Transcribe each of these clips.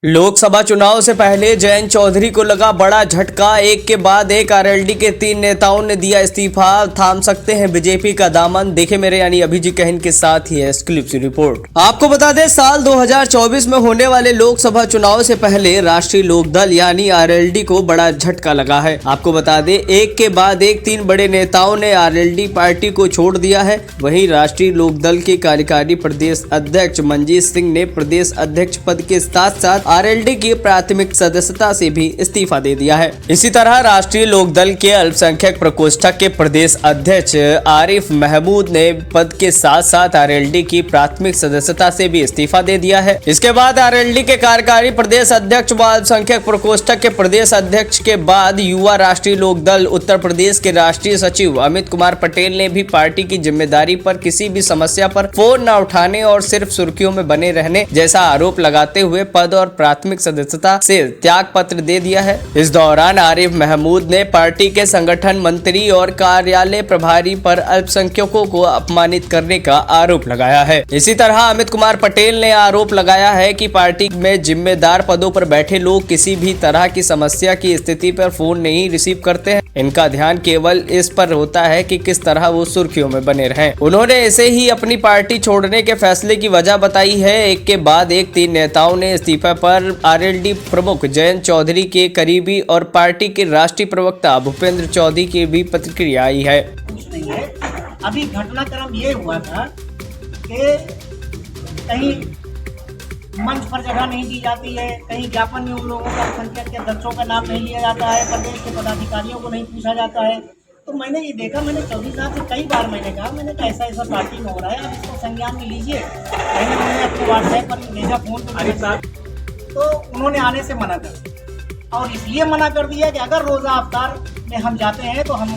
लोकसभा चुनाव से पहले जयंत चौधरी को लगा बड़ा झटका। एक के बाद एक आरएलडी के 3 नेताओं ने दिया इस्तीफा। थाम सकते हैं बीजेपी का दामन। देखे मेरे यानी अभिजीत कहन के साथ ही एक्सक्लूसिव रिपोर्ट। आपको बता दें, साल 2024 में होने वाले लोकसभा चुनाव से पहले राष्ट्रीय लोकदल यानी आरएलडी को बड़ा झटका लगा है। आपको बता दें, एक के बाद एक 3 बड़े नेताओं ने आरएलडी पार्टी को छोड़ दिया है। वहीं राष्ट्रीय लोकदल के कार्यकारी प्रदेश अध्यक्ष मंजीत सिंह ने प्रदेश अध्यक्ष पद के साथ साथ आरएलडी की प्राथमिक सदस्यता से भी इस्तीफा दे दिया है। इसी तरह राष्ट्रीय लोकदल के अल्पसंख्यक प्रकोष्ठक के प्रदेश अध्यक्ष आरिफ महमूद ने पद के साथ साथ आरएलडी की प्राथमिक सदस्यता से भी इस्तीफा दे दिया है। इसके बाद आरएलडी के कार्यकारी प्रदेश अध्यक्ष व अल्पसंख्यक प्रकोष्ठक के प्रदेश अध्यक्ष के बाद युवा राष्ट्रीय लोकदल उत्तर प्रदेश के राष्ट्रीय सचिव अमित कुमार पटेल ने भी पार्टी की जिम्मेदारी पर किसी भी समस्या पर फोन न उठाने और सिर्फ सुर्खियों में बने रहने जैसा आरोप लगाते हुए पद और प्राथमिक सदस्यता से त्याग पत्र दे दिया है। इस दौरान आरिफ महमूद ने पार्टी के संगठन मंत्री और कार्यालय प्रभारी पर अल्पसंख्यकों को अपमानित करने का आरोप लगाया है। इसी तरह अमित कुमार पटेल ने आरोप लगाया है कि पार्टी में जिम्मेदार पदों पर बैठे लोग किसी भी तरह की समस्या की स्थिति पर फोन नहीं रिसीव करते हैं। इनका ध्यान केवल इस पर होता है कि किस तरह वो सुर्खियों में बने रहें। उन्होंने ऐसे ही अपनी पार्टी छोड़ने के फैसले की वजह बताई है। एक के बाद एक 3 नेताओं ने इस्तीफा पर आरएलडी प्रमुख जयंत चौधरी के करीबी और पार्टी के राष्ट्रीय प्रवक्ता भूपेंद्र चौधरी की भी प्रतिक्रिया आई है। कुछ नहीं है। अभी घटनाक्रम ये हुआ था कि कहीं मंच पर जगह नहीं दी जाती है, कहीं ज्ञापन में उन लोगों का संख्यक के अध्यक्षों का नाम नहीं लिया जाता है, प्रदेश के पदाधिकारियों को नहीं पूछा जाता है। तो मैंने ये देखा, मैंने चौधरी साहब से कई बार मैंने कहा ऐसा ऐसा पार्टी में हो रहा है, आप इसको संज्ञान में लीजिए। मैंने उन्हें अपने व्हाट्सएप पर भेजा, फोन पर, तो उन्होंने आने से मना कर दिया। और इसलिए मना कर दिया कि अगर रोज़ा अफ्तार में हम जाते हैं तो हम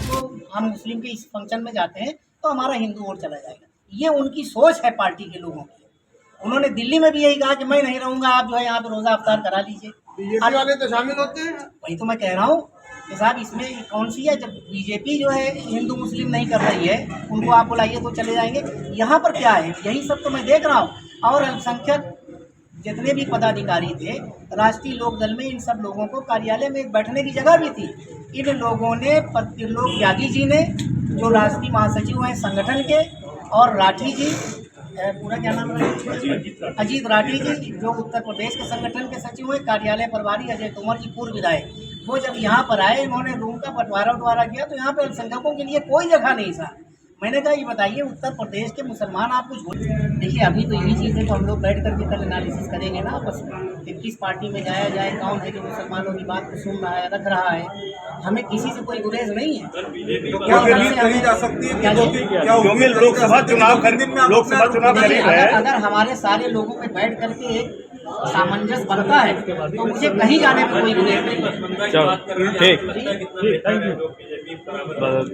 मुस्लिम के इस फंक्शन में जाते हैं तो हमारा हिंदू वोट चला जाएगा। ये उनकी सोच है पार्टी के लोगों की। उन्होंने दिल्ली में भी यही कहा कि मैं नहीं रहूँगा, आप जो है यहाँ पे रोज़ा अफ्तार करा लीजिए। बीजेपी वाले तो शामिल होते हैं। वही तो मैं कह रहा हूँ कि साहब इसमें कौन सी है, जब बीजेपी जो है हिंदू मुस्लिम नहीं कर रही है, उनको आप बुलाइए तो चले जाएंगे। यहाँ पर क्या है, यही सब तो मैं देख रहा हूँ। और अल्पसंख्यक जितने भी पदाधिकारी थे राष्ट्रीय लोकदल में, इन सब लोगों को कार्यालय में एक बैठने की जगह भी थी। इन लोगों ने त्रिलोक त्यागी जी ने, जो राष्ट्रीय महासचिव हैं संगठन के, और राठी जी, पूरा क्या नाम है, अजीत राठी जी, जो उत्तर प्रदेश के संगठन के सचिव हैं, कार्यालय प्रभारी अजय तोमर जी पूर्व विधायक, वो जब यहाँ पर आए, इन्होंने रूम का बंटवारा किया तो यहाँ पे अल्पसंख्यकों के लिए कोई जगह नहीं था। मैंने कहा ये बताइए, उत्तर प्रदेश के मुसलमान आप कुछ देखिए। अभी तो यही चीज़ है तो हम लोग बैठ करके कल एनालिसिस करेंगे ना आपस में कि किस पार्टी में जाया जाए, कौन है जो मुसलमानों की बात को सुन रहा है, रख रहा है। हमें किसी से कोई गुरेज नहीं है। तो क्या उम्मीद करी जा सकती है क्योंकि लोकसभा चुनाव करीब है। अगर हमारे सारे लोगों में बैठ करके एक सामंजस्य बनता है तो मुझे कहीं जाने में कोई गुरेज नहीं है।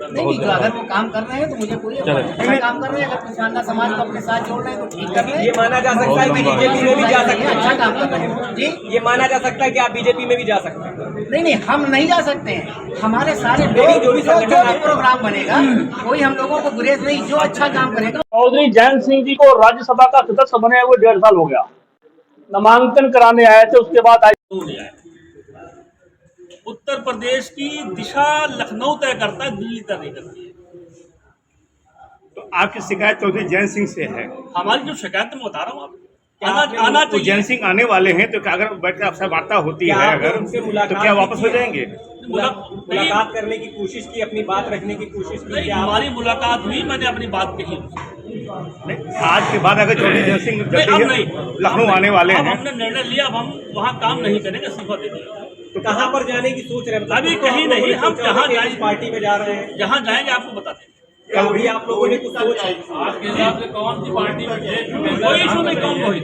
नहीं, जो अगर वो काम कर रहे हैं तो मुझे कोई अच्छा काम कर रहे हैं, अगर किसान समाज को अपने साथ जोड़ रहे हैं तो ठीक कर रहे हैं। ये माना जा सकता है कि बीजेपी में भी जा सकते हैं। अच्छा काम कर रहे हैं जी। ये माना जा सकता है कि आप बीजेपी में भी जा सकते हैं। नहीं, हम नहीं जा सकते हैं। हमारे सारे लोग जो भी प्रोग्राम बनेगा, कोई हम लोगों को गुरेज नहीं, जो अच्छा काम करेगा। चौधरी जयंत सिंह जी को राज्यसभा का सदस्य बने हुए 1.5 साल हो गया। नामांकन कराने आए थे, उसके बाद उत्तर प्रदेश की दिशा लखनऊ तय करता है, दिल्ली तय नहीं करती है। तो आपकी शिकायत चौधरी जयंत सिंह से है? हमारी जो शिकायत मैं बता रहा हूँ आपको, आना तो जयंत सिंह आने वाले हैं, तो अगर बैठ कर आपसे वार्ता होती है अगर, तो क्या वापस हो जाएंगे? मुलाकात करने की कोशिश की, अपनी बात रखने की कोशिश की? हमारी मुलाकात हुई, मैंने अपनी बात कही। आज के बाद अगर चौधरी जयंत सिंह लखनऊ आने वाले हैं, हमने निर्णय लिया, अब हम वहाँ काम नहीं करेंगे, इस्तीफा दे देंगे। तो कहाँ पर जाने की सोच रहे हैं? अभी कहीं नहीं, हम जहाँ जाएंगे, पार्टी में जा रहे हैं, जहाँ जाएंगे आपको बताते हैं। कल भी आप लोगों ने कुछ सोच, आपके हिसाब से कौन सी पार्टी में कोई इशू नहीं, कौन कोई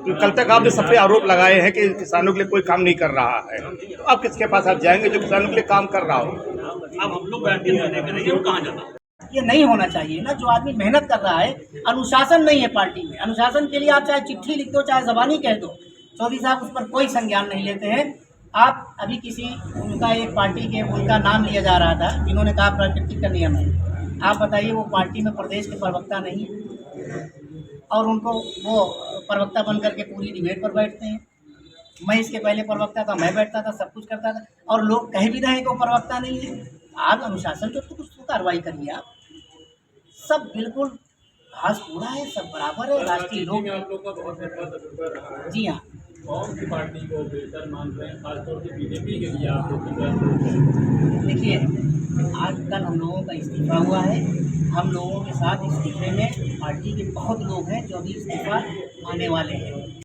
तो कल तक आपने सब पे आरोप लगाए हैं कि किसानों के लिए कोई काम नहीं कर रहा है। तो आप किसके पास आप जाएंगे जो किसानों के लिए काम कर रहा हो? अब हम लोग बैठ के निर्णय करेंगे वो कहाँ जाना। ये नहीं होना चाहिए ना। जो आदमी मेहनत कर रहा है, अनुशासन नहीं है पार्टी में। अनुशासन के लिए आप चाहे चिट्ठी लिख दो, चाहे ज़बानी कह दो, चौधरी साहब उस पर कोई संज्ञान नहीं लेते हैं। आप अभी किसी उनका एक पार्टी के उनका नाम लिया जा रहा था, जिन्होंने कहा प्राकृतिक का नियम है। आप बताइए, वो पार्टी में प्रदेश के प्रवक्ता नहीं है और उनको वो प्रवक्ता बन करके पूरी डिबेट पर बैठते हैं। मैं इसके पहले प्रवक्ता था, मैं बैठता था, सब कुछ करता था, और लोग कह भी रहे हैं कि वो प्रवक्ता नहीं है। आप अनुशासन तो कुछ तो कार्रवाई करिए। आप सब बिल्कुल घास पूरा है, सब बराबर है। राष्ट्रीय लोग, आप लोग का बहुत बड़ा रहा है। जी हाँ, कौन सी पार्टी को बेहतर मान रहे हैं, खासतौर से बीजेपी के लिए आप लोग? देखिए, आज कल हम लोगों का इस्तीफा हुआ है। हम लोगों के साथ इस्तीफे में पार्टी के बहुत लोग हैं जो अभी इस्तीफा आने वाले हैं।